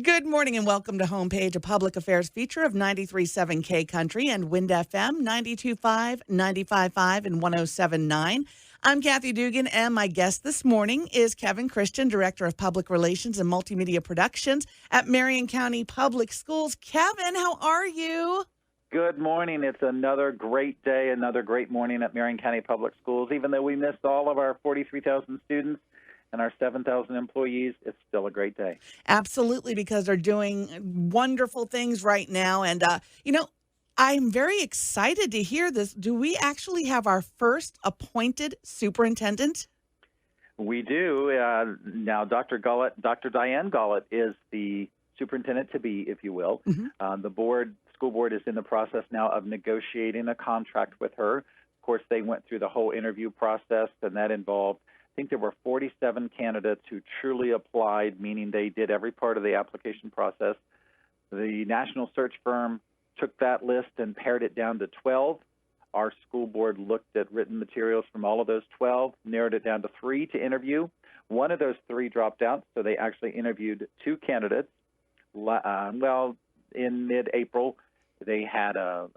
Good morning and welcome to Homepage, a public affairs feature of 93.7 K Country and Wind FM 92.5, 95.5, and 107.9. I'm Kathy Dugan, and my guest this morning is Kevin Christian, Director of Public Relations and Multimedia Productions at Marion County Public Schools. Kevin, how are you? Good morning. It's another great day, another great morning at Marion County Public Schools. Even though we missed all of our 43,000 students and our 7,000 employees, it's still a great day. Absolutely, because they're doing wonderful things right now. And, I'm very excited to hear this. Do we actually have our first appointed superintendent? We do. Now, Dr. Diane Gullett is the superintendent-to-be, if you will. Mm-hmm. The school board is in the process now of negotiating a contract with her. Of course, they went through the whole interview process, and that involved, I think there were 47 candidates who truly applied, meaning they did every part of the application process. The national search firm took that list and pared it down to 12. Our school board looked at written materials from all of those 12, narrowed it down to 3 to interview. One of those 3 dropped out, so they actually interviewed 2 candidates. In mid-April, they had a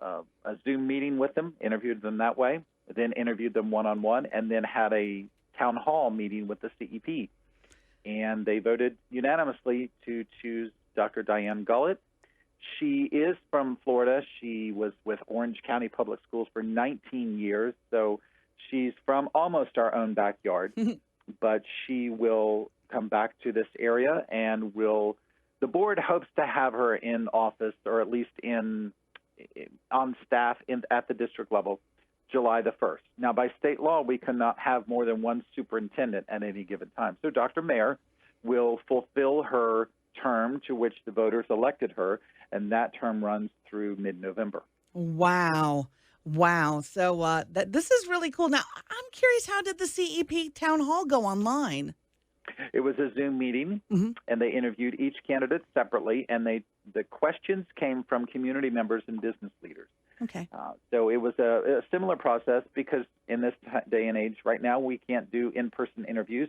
Zoom meeting with them, interviewed them that way, then interviewed them one-on-one, and then had a town hall meeting with the CEP. And they voted unanimously to choose Dr. Diane Gullett. She is from Florida. She was with Orange County Public Schools for 19 years, so she's from almost our own backyard. But she will come back to this area and the board hopes to have her in office, or at least on staff at the district level, July the 1st. Now, by state law, we cannot have more than one superintendent at any given time. So Dr. Mayer will fulfill her term to which the voters elected her, and that term runs through mid-November. Wow. So this is really cool. Now, I'm curious, how did the CEP town hall go online? It was a Zoom meeting, Mm-hmm. and they interviewed each candidate separately, and the questions came from community members and business leaders. Okay. So it was a similar process, because in this day and age right now, we can't do in-person interviews.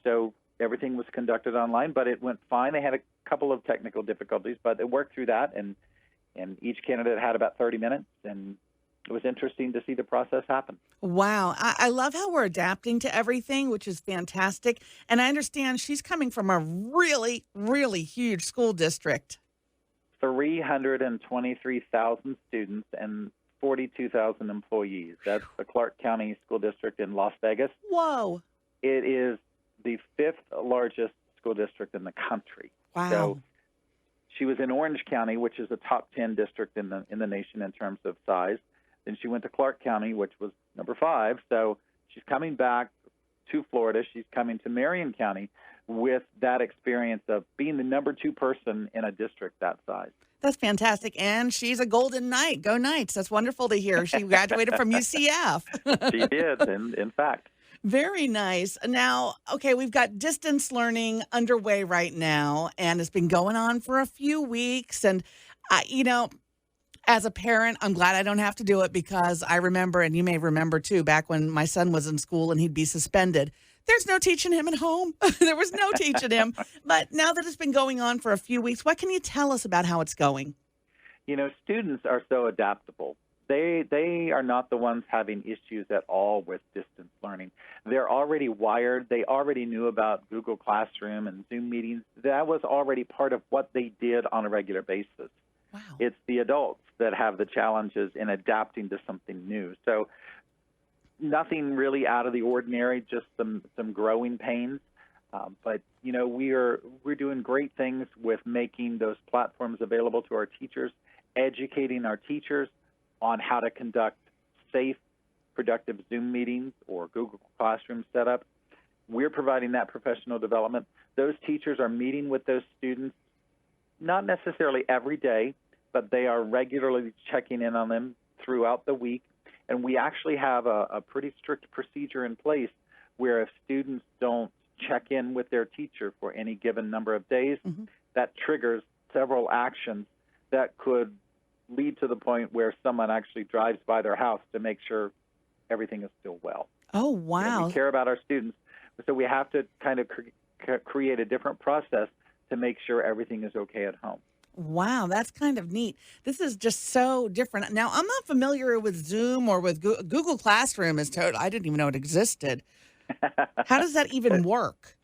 So everything was conducted online, but it went fine. They had a couple of technical difficulties, but they worked through that, and each candidate had about 30 minutes, and it was interesting to see the process happen. Wow. I love how we're adapting to everything, which is fantastic. And I understand she's coming from a really, really huge school district. 323,000 students and 42,000 employees. That's the Clark County School District in Las Vegas. Whoa. It is the 5th largest school district in the country. Wow. So she was in Orange County, which is a top 10 district in the nation in terms of size. Then she went to Clark County, which was number 5. So she's coming back to Florida. She's coming to Marion County with that experience of being the number 2 person in a district that size. That's fantastic. And she's a Golden Knight. Go Knights. That's wonderful to hear. She graduated from UCF. She did, in fact. Very nice. Now, okay, we've got distance learning underway right now, and it's been going on for a few weeks. And, as a parent, I'm glad I don't have to do it, because I remember, and you may remember too, back when my son was in school and he'd be suspended, there's no teaching him at home. There was no teaching him. But now that it's been going on for a few weeks, what can you tell us about how it's going? Students are so adaptable. They are not the ones having issues at all with distance learning. They're already wired. They already knew about Google Classroom and Zoom meetings. That was already part of what they did on a regular basis. Wow. It's the adults that have the challenges in adapting to something new. So nothing really out of the ordinary, just some growing pains. But we're doing great things with making those platforms available to our teachers, educating our teachers on how to conduct safe, productive Zoom meetings or Google Classroom setup. We're providing that professional development. Those teachers are meeting with those students, not necessarily every day, but they are regularly checking in on them throughout the week. And we actually have a pretty strict procedure in place where if students don't check in with their teacher for any given number of days, Mm-hmm. that triggers several actions that could lead to the point where someone actually drives by their house to make sure everything is still well. Oh, wow. We care about our students, so we have to kind of create a different process to make sure everything is okay at home. Wow, that's kind of neat. This is just so different. Now, I'm not familiar with Zoom or with Google Classroom. Is total. I didn't even know it existed. How does that even work?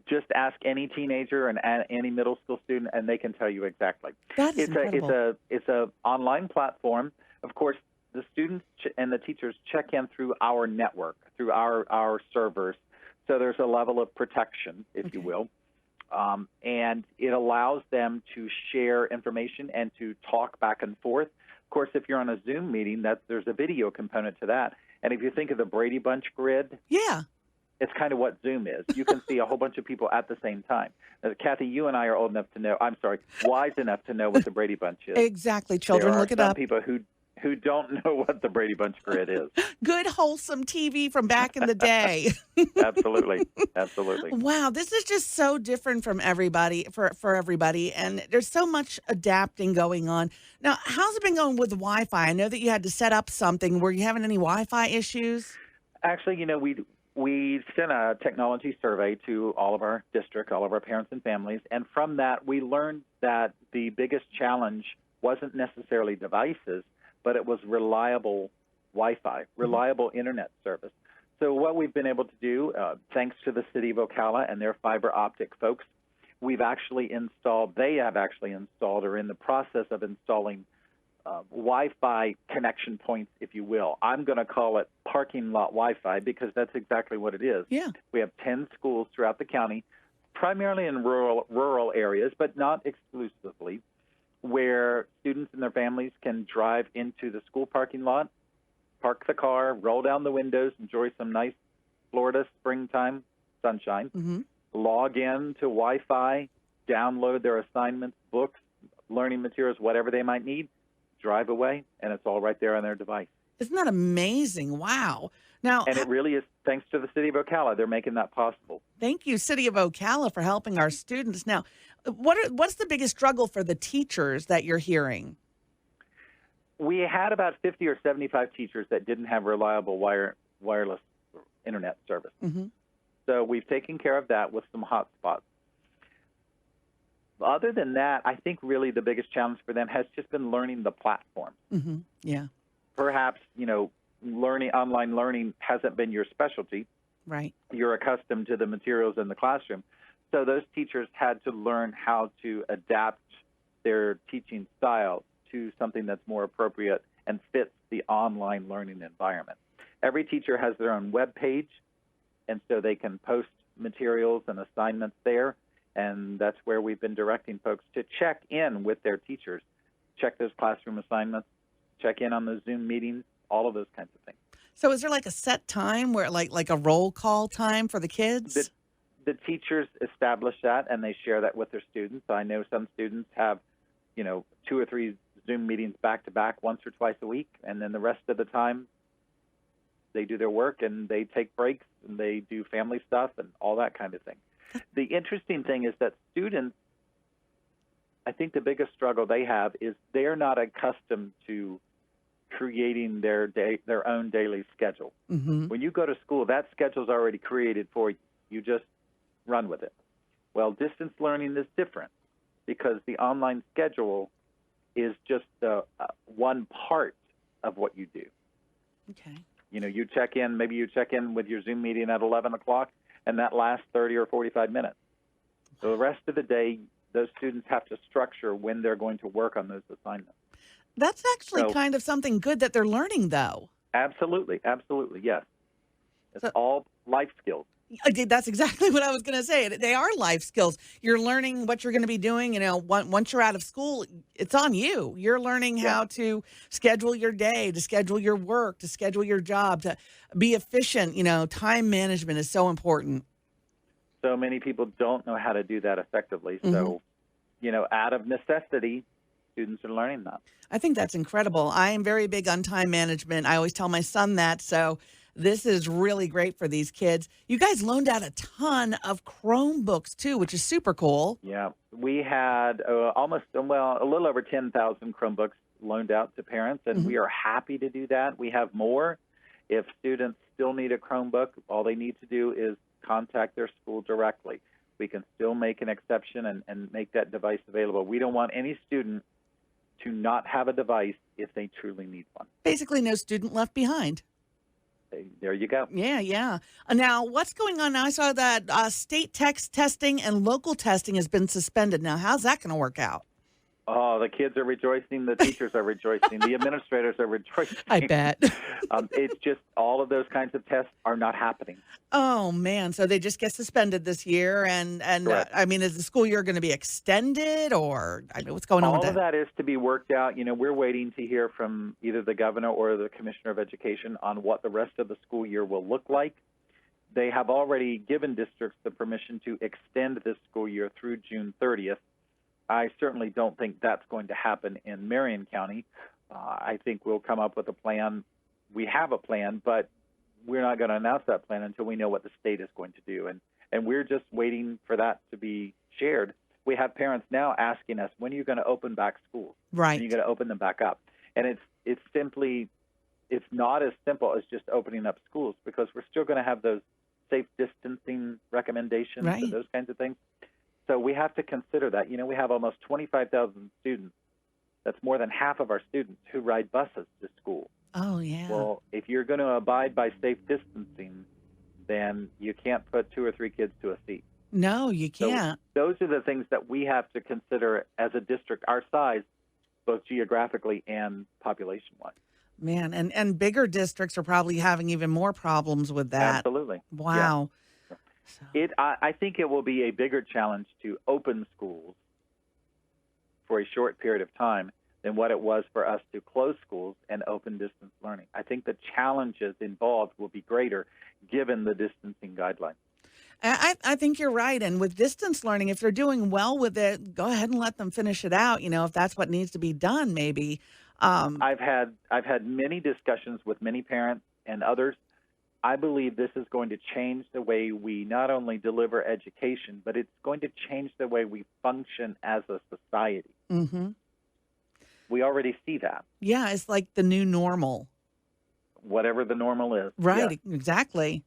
Just ask any teenager and any middle school student, and they can tell you exactly. That is incredible. It's a online platform. Of course, the students and the teachers check in through our network, through our servers. So there's a level of protection, if you will, and it allows them to share information and to talk back and forth. Of course, if you're on a Zoom meeting, there's a video component to that. And if you think of the Brady Bunch grid, Yeah. it's kind of what Zoom is. You can see a whole bunch of people at the same time. Now, Kathy, you and I are wise enough to know what the Brady Bunch is. Exactly. Children, look it There are up. some people who don't know what the Brady Bunch grid is. Good, wholesome TV from back in the day. Absolutely. Absolutely. Wow, this is just so different from everybody for everybody, and there's so much adapting going on. Now, how's it been going with Wi-Fi? I know that you had to set up something. Were you having any Wi-Fi issues? Actually, we sent a technology survey to all of our district, all of our parents and families, and from that we learned that the biggest challenge wasn't necessarily devices, but it was reliable Wi-Fi, reliable internet service. So what we've been able to do, thanks to the city of Ocala and their fiber optic folks, they have actually installed or are in the process of installing Wi-Fi connection points, if you will. I'm going to call it parking lot Wi-Fi because that's exactly what it is. Yeah. We have 10 schools throughout the county, primarily in rural areas, but not exclusively, where students and their families can drive into the school parking lot, park the car, roll down the windows, enjoy some nice Florida springtime sunshine, log in to Wi-Fi, download their assignments, books, learning materials, whatever they might need, drive away, and it's all right there on their device. Isn't that amazing? Wow. Now, And it really is thanks to the city of Ocala. They're making that possible. thank you, City of Ocala, for helping our students. Now, what's the biggest struggle for the teachers that you're hearing? We had about 50 or 75 teachers that didn't have reliable wireless internet service. So we've taken care of that with some hotspots. Other than that, I think really the biggest challenge for them has just been learning the platform. Yeah. Perhaps, online learning hasn't been your specialty. Right. You're accustomed to the materials in the classroom. So those teachers had to learn how to adapt their teaching style to something that's more appropriate and fits the online learning environment. Every teacher has their own web page, and so they can post materials and assignments there, and that's where we've been directing folks to check in with their teachers, check those classroom assignments, check in on those Zoom meetings, all of those kinds of things. So is there like a set time where like a roll call time for the kids? The teachers establish that, and they share that with their students. I know some students have, 2 or 3 Zoom meetings back-to-back once or twice a week, and then the rest of the time they do their work and they take breaks and they do family stuff and all that kind of thing. The interesting thing is that students, I think the biggest struggle they have is they're not accustomed to creating their own daily schedule. When you go to school, that schedule's already created for you. You just run with it. Well, distance learning is different because the online schedule is just one part of what you do. Okay. You check in with your Zoom meeting at 11 o'clock, and that lasts 30 or 45 minutes. So the rest of the day, those students have to structure when they're going to work on those assignments. That's actually kind of something good that they're learning, though. Absolutely, yes. It's all life skills. That's exactly what I was going to say. They are life skills. You're learning what you're going to be doing. Once you're out of school, it's on you. You're learning how to schedule your day, to schedule your work, to schedule your job, to be efficient. Time management is so important. So many people don't know how to do that effectively. So, out of necessity, students are learning that. I think that's incredible. I am very big on time management. I always tell my son that. So this is really great for these kids. You guys loaned out a ton of Chromebooks, too, which is super cool. Yeah. We had a little over 10,000 Chromebooks loaned out to parents, and we are happy to do that. We have more. If students still need a Chromebook, all they need to do is contact their school directly. we can still make an exception and make that device available. We don't want any student to not have a device if they truly need one. Basically, no student left behind. There you go. Yeah, yeah. Now, what's going on now? I saw that state text testing and local testing has been suspended. Now, how's that going to work out? Oh, the kids are rejoicing. The teachers are rejoicing. The administrators are rejoicing. I bet. It's just all of those kinds of tests are not happening. Oh, man. So they just get suspended this year. And I mean, is the school year going to be extended or I mean, what's going on with that? All of that is to be worked out. You know, we're waiting to hear from either the governor or the commissioner of education on what the rest of the school year will look like. They have already given districts the permission to extend this school year through June 30th. I certainly don't think that's going to happen in Marion County. I think we'll come up with a plan. We have a plan, but we're not going to announce that plan until we know what the state is going to do. And we're just waiting for that to be shared. We have parents now asking us, when are you going to open back schools? Right. When are you going to open them back up? And it's not as simple as just opening up schools, because we're still going to have those safe distancing recommendations and those kinds of things. So we have to consider that. You know, we have almost 25,000 students. That's more than half of our students who ride buses to school. Oh, yeah. Well, if you're going to abide by safe distancing, then you can't put 2 or 3 kids to a seat. No, you can't. So those are the things that we have to consider as a district our size, both geographically and population-wise. Man, and bigger districts are probably having even more problems with that. Absolutely. Wow. Yeah. I think it will be a bigger challenge to open schools for a short period of time than what it was for us to close schools and open distance learning. I think the challenges involved will be greater given the distancing guidelines. I think you're right. And with distance learning, if they're doing well with it, go ahead and let them finish it out. You know, if that's what needs to be done, maybe. I've had many discussions with many parents and others. I believe this is going to change the way we not only deliver education, but it's going to change the way we function as a society. Mm-hmm. We already see that. Yeah, it's like the new normal. Whatever the normal is. Right, exactly.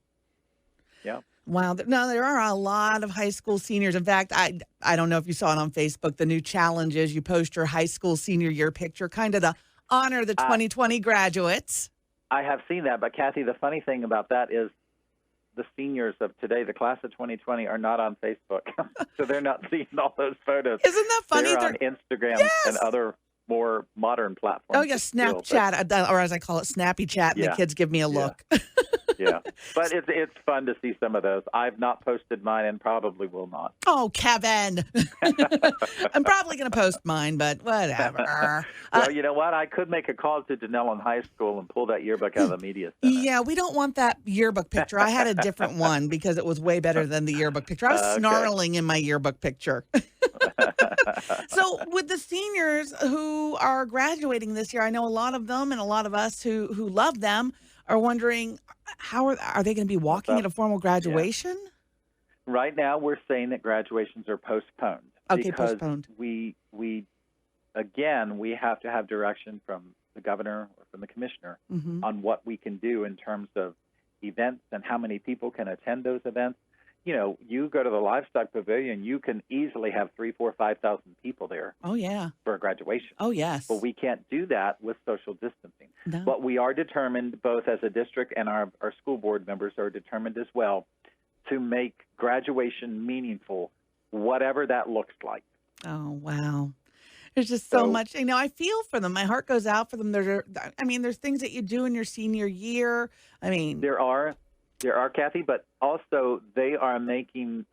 Yeah. Wow. No, there are a lot of high school seniors. In fact, I don't know if you saw it on Facebook, the new challenge is you post your high school senior year picture, kind of to honor the 2020 graduates. I have seen that, but Kathy, the funny thing about that is the seniors of today, the class of 2020, are not on Facebook, so they're not seeing all those photos. Isn't that funny? They're on Instagram and other more modern platforms. Oh, yeah, Snapchat, or as I call it, Snappy Chat, and the kids give me a look. Yeah, but it's fun to see some of those. I've not posted mine and probably will not. Oh, Kevin. I'm probably going to post mine, but whatever. Well, you know what? I could make a call to Denellen High School and pull that yearbook out of the media center. Yeah, we don't want that yearbook picture. I had a different one because it was way better than the yearbook picture. I was snarling in my yearbook picture. So with the seniors who are graduating this year, I know a lot of them and a lot of us who love them are wondering, how are they going to be walking at a formal graduation? Yeah. Right now, we're saying that graduations are postponed. Okay, because postponed. We have to have direction from the governor or from the commissioner on what we can do in terms of events and how many people can attend those events. You know, you go to the livestock pavilion, you can easily have 3,000, 4,000, 5,000 people there. Oh, yeah. For a graduation. Oh, yes. But we can't do that with social distancing. No. But we are determined, both as a district and our school board members are determined as well, to make graduation meaningful, whatever that looks like. Oh, wow. There's just so much. You know, I feel for them. My heart goes out for them. There's things that you do in your senior year. I mean, There are, Kathy, but also they are making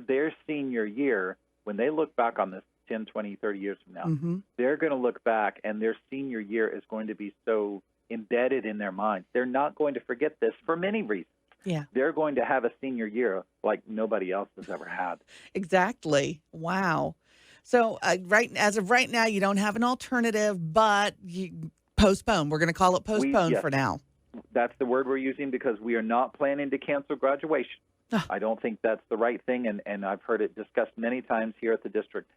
their senior year, when they look back on this 10, 20, 30 years from now, they're going to look back and their senior year is going to be so embedded in their minds. They're not going to forget this for many reasons. Yeah. They're going to have a senior year like nobody else has ever had. Exactly. Wow. So as of right now, you don't have an alternative, but you postpone. We're going to call it postpone for now. That's the word we're using because we are not planning to cancel graduation. I don't think that's the right thing, and I've heard it discussed many times here at the district.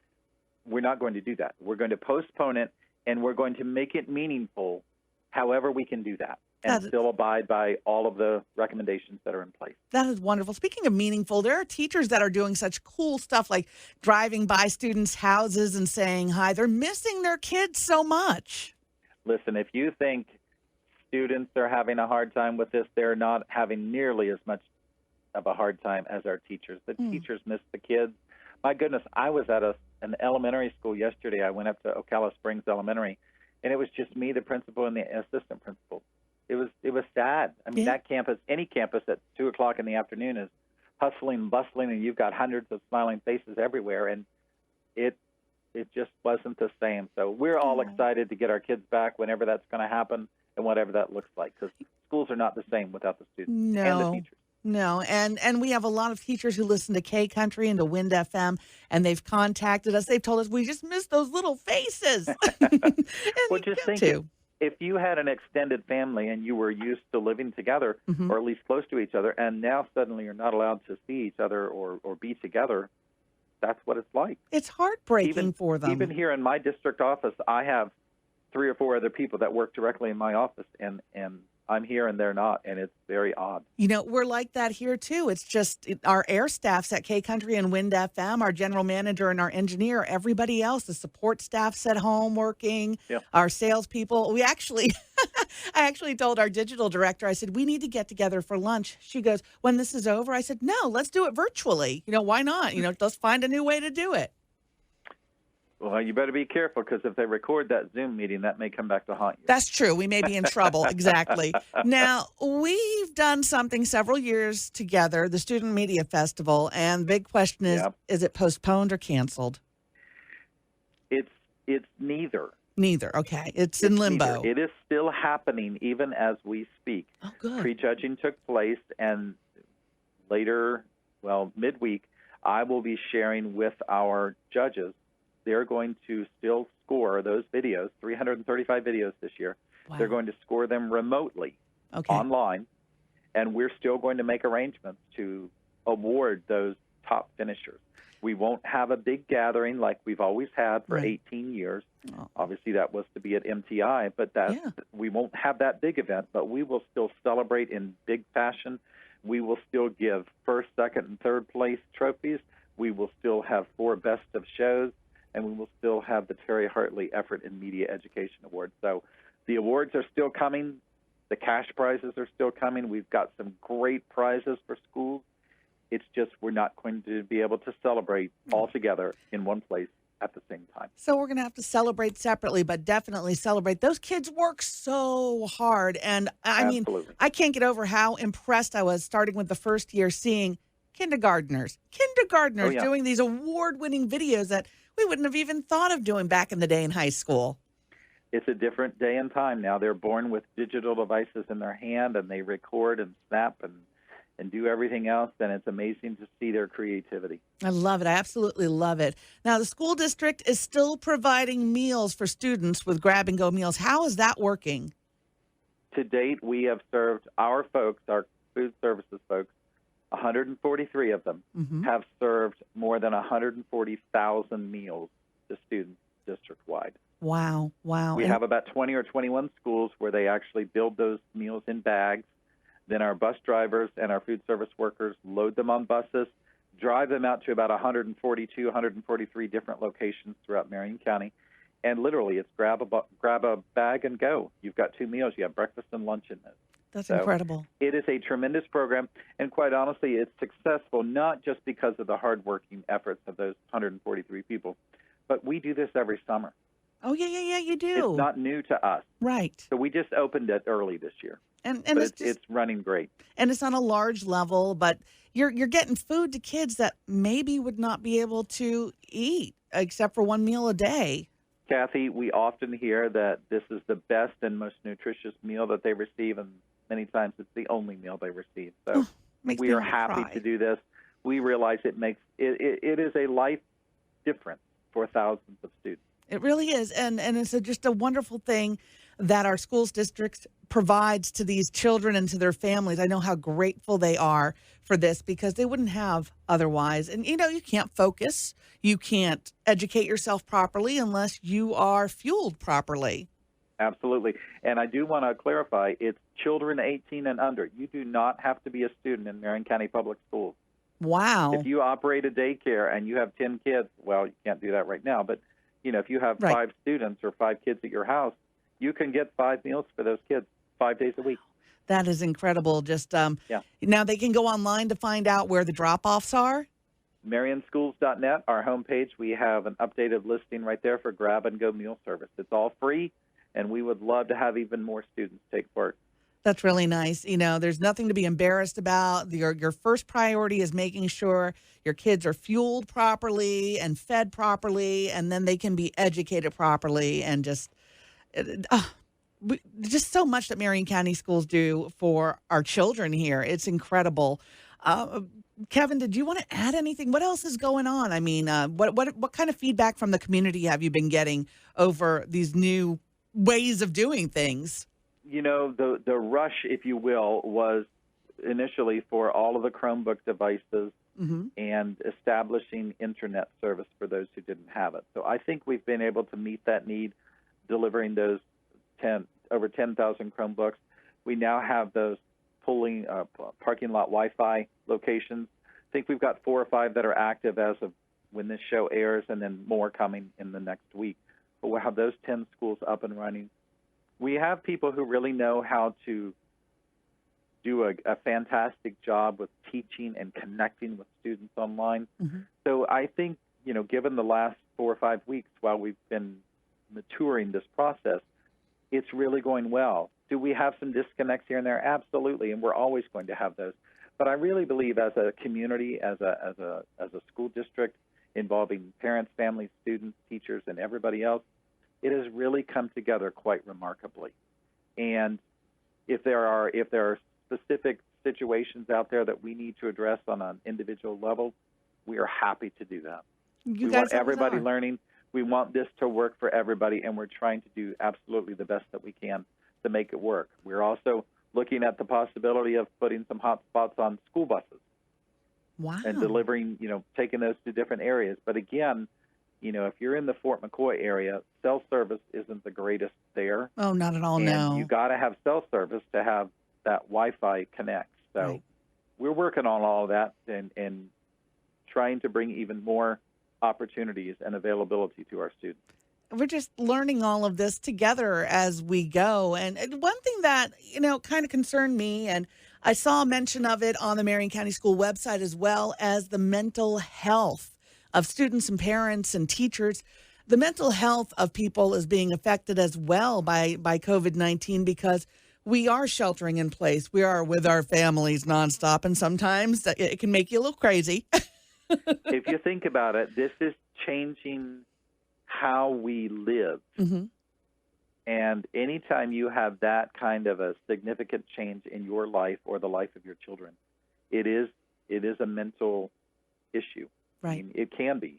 We're not going to do that. We're going to postpone it, and we're going to make it meaningful however we can do that. and That still abide by all of the recommendations that are in place. that is wonderful. Speaking of meaningful, there are teachers that are doing such cool stuff like driving by students' houses and saying hi. They're missing their kids so much. Listen, if you think students are having a hard time with this, they're not having nearly as much of a hard time as our teachers. The teachers miss the kids. My goodness, I was at an elementary school yesterday. I went up to Ocala Springs Elementary, and it was just me, the principal, and the assistant principal. It was sad. I mean, Yeah. that campus, any campus at 2 o'clock in the afternoon is hustling, bustling, and you've got hundreds of smiling faces everywhere, and it just wasn't the same. So we're all excited to get our kids back whenever that's going to happen and whatever that looks like, because schools are not the same without the students and the No. teachers. No, and we have a lot of teachers who listen to K Country and to Wind FM, and they've contacted us. They've told us we just miss those little faces. And Well, you just got think to. if you had an extended family and you were used to living together, Mhm. or at least close to each other, and now suddenly you're not allowed to see each other or be together, that's what it's like. It's heartbreaking Even for them. even here in my district office, I have 3 or 4 other people that work directly in my office, and I'm here and they're not, and it's very odd. We're like that here too. It's just our air staffs at K Country and Wind FM, our general manager and our engineer, everybody else, the support staff's at home working, Yeah. our salespeople. We actually, I actually told our digital director, I said, we need to get together for lunch. She goes, when this is over? I said, no, let's do it virtually. Why not? Let's find a new way to do it. Well, you better be careful, because if they record that Zoom meeting, that may come back to haunt you. That's true. We may be in trouble. Exactly. Now, we've done something several years together, the Student Media Festival, and the big question is, Yep. is it postponed or canceled? It's neither. Neither. Okay. It's in limbo. Neither. It is still happening even as we speak. Oh, good. Prejudging took place, and later, midweek, I will be sharing with our judges. They're going to still score those videos, 335 videos this year. Wow. They're going to score them remotely Okay. online, and we're still going to make arrangements to award those top finishers. We won't have a big gathering like we've always had for Right. 18 years. Oh. Obviously, that was to be at MTI, but Yeah. we won't have that big event, but we will still celebrate in big fashion. We will still give first, second, and third place trophies. We will still have 4 best of shows, and we will still have the Terry Hartley Effort in Media Education Award. So the awards are still coming. The cash prizes are still coming. We've got some great prizes for schools. It's just we're not going to be able to celebrate all together in one place at the same time. So we're going to have to celebrate separately, but definitely celebrate. Those kids work so hard. And I mean, Absolutely. I can't get over how impressed I was starting with the first year seeing kindergartners Oh, yeah. doing these award-winning videos that we wouldn't have even thought of doing back in the day in high school. It's a different day and time now. They're born with digital devices in their hand, and they record and snap and do everything else, and it's amazing to see their creativity. I love it. I absolutely love it. Now, the school district is still providing meals for students with grab-and-go meals. How is that working? To date, we have served our folks, our food services folks, 143 of them Mm-hmm. have served more than 140,000 meals to students district-wide. Wow. We And- have about 20 or 21 schools where they actually build those meals in bags. Then our bus drivers and our food service workers load them on buses, drive them out to about 142, 143 different locations throughout Marion County. And literally, it's grab a bag and go. You've got 2 meals. You have breakfast and lunch in those. That's So, incredible. It is a tremendous program, and quite honestly, it's successful not just because of the hardworking efforts of those 143 people, but we do this every summer. Oh, yeah, you do. It's not new to us. Right. So we just opened it early this year, And but it's just, it's running great. and it's on a large level, but you're getting food to kids that maybe would not be able to eat except for 1 meal a day. Kathy, we often hear that this is the best and most nutritious meal that they receive, and many times it's the only meal they receive. So Makes we me are want to happy cry. to do this. We realize it is a life difference for thousands of students. It really is, and it's just a wonderful thing that our schools districts provides to these children and to their families. I know how grateful they are for this because they wouldn't have otherwise. And, you can't focus. You can't educate yourself properly unless you are fueled properly. Absolutely. And I do want to clarify, it's children 18 and under. You do not have to be a student in Marion County Public Schools. If Wow. you operate a daycare and you have 10 kids, well, you can't do that right now, but if you have Right. 5 students or 5 kids at your house, you can get 5 meals for those kids 5 days a week. That is incredible. Just Yeah. now they can go online to find out where the drop-offs are. MarionSchools.net, our homepage, we have an updated listing right there for grab-and-go meal service. It's all free, and we would love to have even more students take part. That's really nice. There's nothing to be embarrassed about. Your first priority is making sure your kids are fueled properly and fed properly, and then they can be educated properly. And just so much that Marion County schools do for our children here. It's incredible. Uh, Kevin, did you want to add anything? What else is going on? I mean, what kind of feedback from the community have you been getting over these new ways of doing things? The rush, if you will, was initially for all of the Chromebook devices Mm-hmm. and establishing internet service for those who didn't have it. So I think we've been able to meet that need, delivering those over 10,000 Chromebooks. We now have those pulling parking lot Wi-Fi locations. I think we've got 4 or 5 that are active as of when this show airs, and then more coming in the next week. But we'll have those 10 schools up and running. We have people who really know how to do a fantastic job with teaching and connecting with students online. Mm-hmm. So I think, given the last 4 or 5 weeks while we've been maturing this process, it's really going well. Do we have some disconnects here and there? Absolutely, and we're always going to have those. But I really believe as a community, as a school district involving parents, families, students, teachers, and everybody else, it has really come together quite remarkably. And if there are specific situations out there that we need to address on an individual level, we are happy to do that. You We guys want everybody always are. learning. We want this to work for everybody, and we're trying to do absolutely the best that we can to make it work. We're also looking at the possibility of putting some hot spots on school buses Wow. and delivering, taking those to different areas. But again, if you're in the Fort McCoy area, cell service isn't the greatest there. Oh, not at all. And No. you got to have cell service to have that Wi-Fi connect. So Right. we're working on all of that and trying to bring even more opportunities and availability to our students. We're just learning all of this together as we go. And one thing that, kind of concerned me, and I saw a mention of it on the Marion County School website, as well as the mental health of students and parents and teachers. The mental health of people is being affected as well by COVID-19 because we are sheltering in place. We are with our families nonstop, and sometimes it can make you a little crazy. If you think about it, this is changing how we live. Mm-hmm. And anytime you have that kind of a significant change in your life or the life of your children, it is a mental issue. Right. I mean, it can be.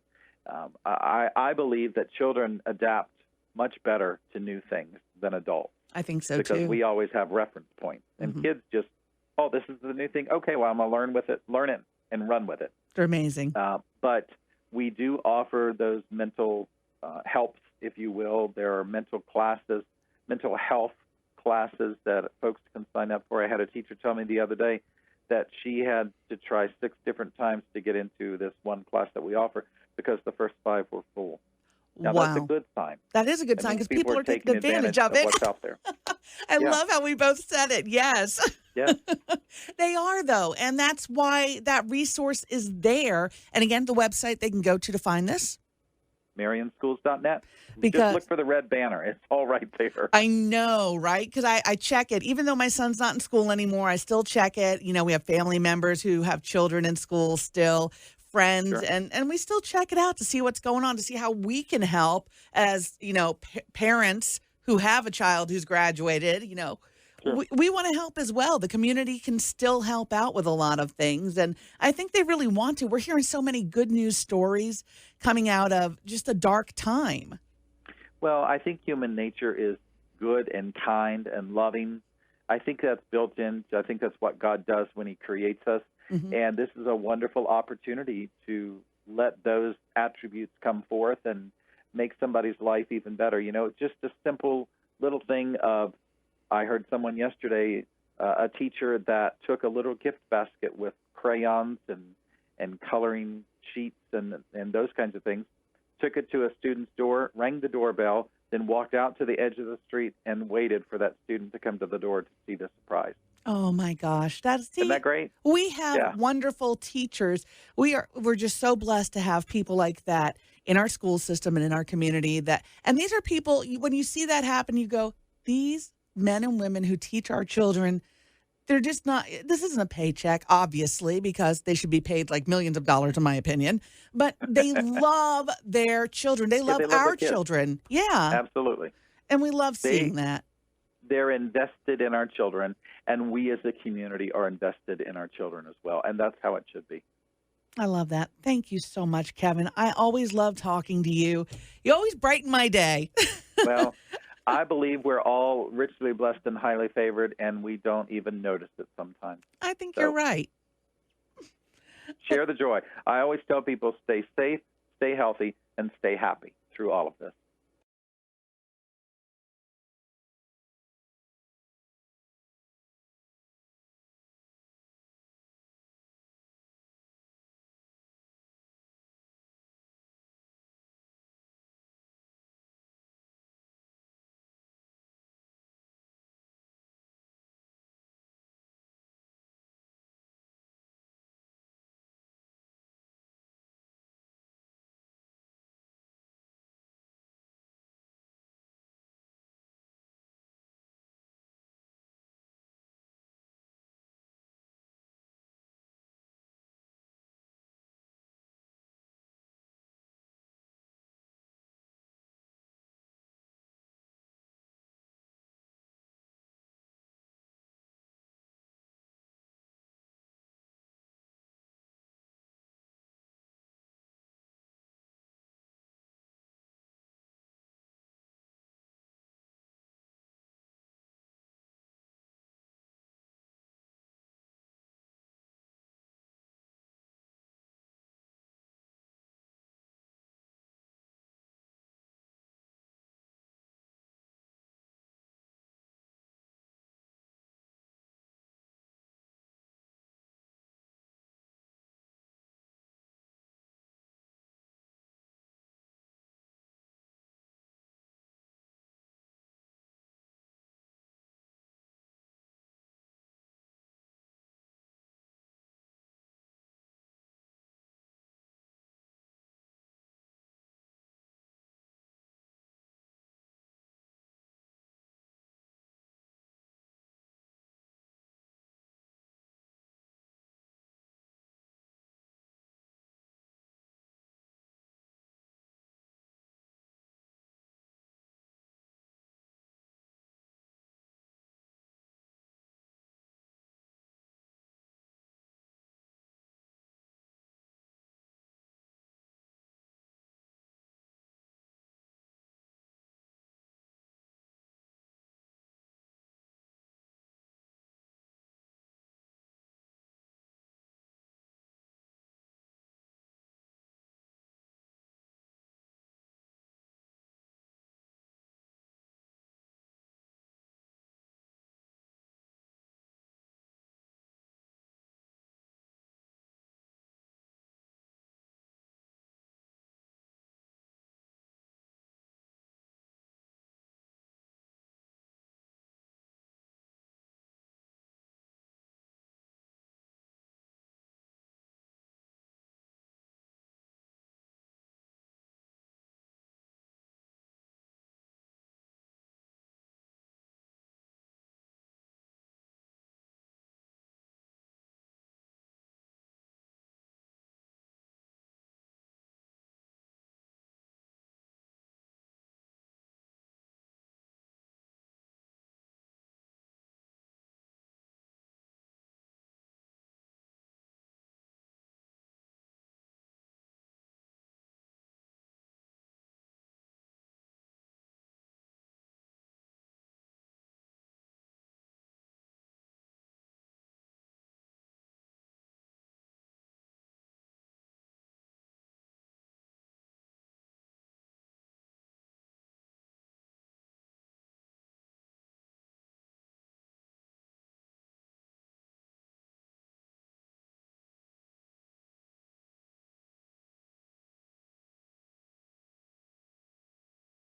I believe that children adapt much better to new things than adults. I think so, because too. we always have reference points. And Mhm. kids just, this is the new thing. Okay, well, I'm going to learn it, and run with it. They're amazing. But we do offer those mental helps, if you will. There are mental health classes that folks can sign up for. I had a teacher tell me the other day that she had to try 6 different times to get into this one class that we offer because the first 5 were full. Now, Wow. that's a good sign. That is a good That sign means because people are taking advantage of it. what's out there. I Yeah. love how we both said it. Yes. Yeah. They are, though. And that's why that resource is there. And again, the website they can go to find this. MarionSchools.net. Because Just look for the red banner. It's all right there. I know, right? Because I check it. Even though my son's not in school anymore, I still check it. We have family members who have children in school still, friends, Sure. and we still check it out to see what's going on, to see how we can help as, parents who have a child who's graduated. Sure. We want to help as well. The community can still help out with a lot of things, and I think they really want to. We're hearing so many good news stories coming out of just a dark time. Well, I think human nature is good and kind and loving. I think that's built in. I think that's what God does when he creates us. Mhm. And this is a wonderful opportunity to let those attributes come forth and make somebody's life even better. Just a simple little thing of, I heard someone yesterday, a teacher that took a little gift basket with crayons and coloring sheets and those kinds of things, took it to a student's door, rang the doorbell, then walked out to the edge of the street and waited for that student to come to the door to see the surprise. Oh my gosh. Isn't that great? We have Yeah. wonderful teachers. We're just so blessed to have people like that in our school system and in our community and these are people when you see that happen, you go, these men and women who teach our children, they're just not this isn't a paycheck, obviously, because they should be paid like millions of dollars, in my opinion. But they love their children. They Yeah, love they love their our kids. children. Yeah. Absolutely. And we love seeing They that. they're invested in our children, and we as a community are invested in our children as well, and that's how it should be. I love that. Thank you so much, Kevin. I always love talking to you. You always brighten my day. Well, I believe we're all richly blessed and highly favored, and we don't even notice it sometimes. I think you're So right. share the joy. I always tell people, stay safe, stay healthy, and stay happy through all of this.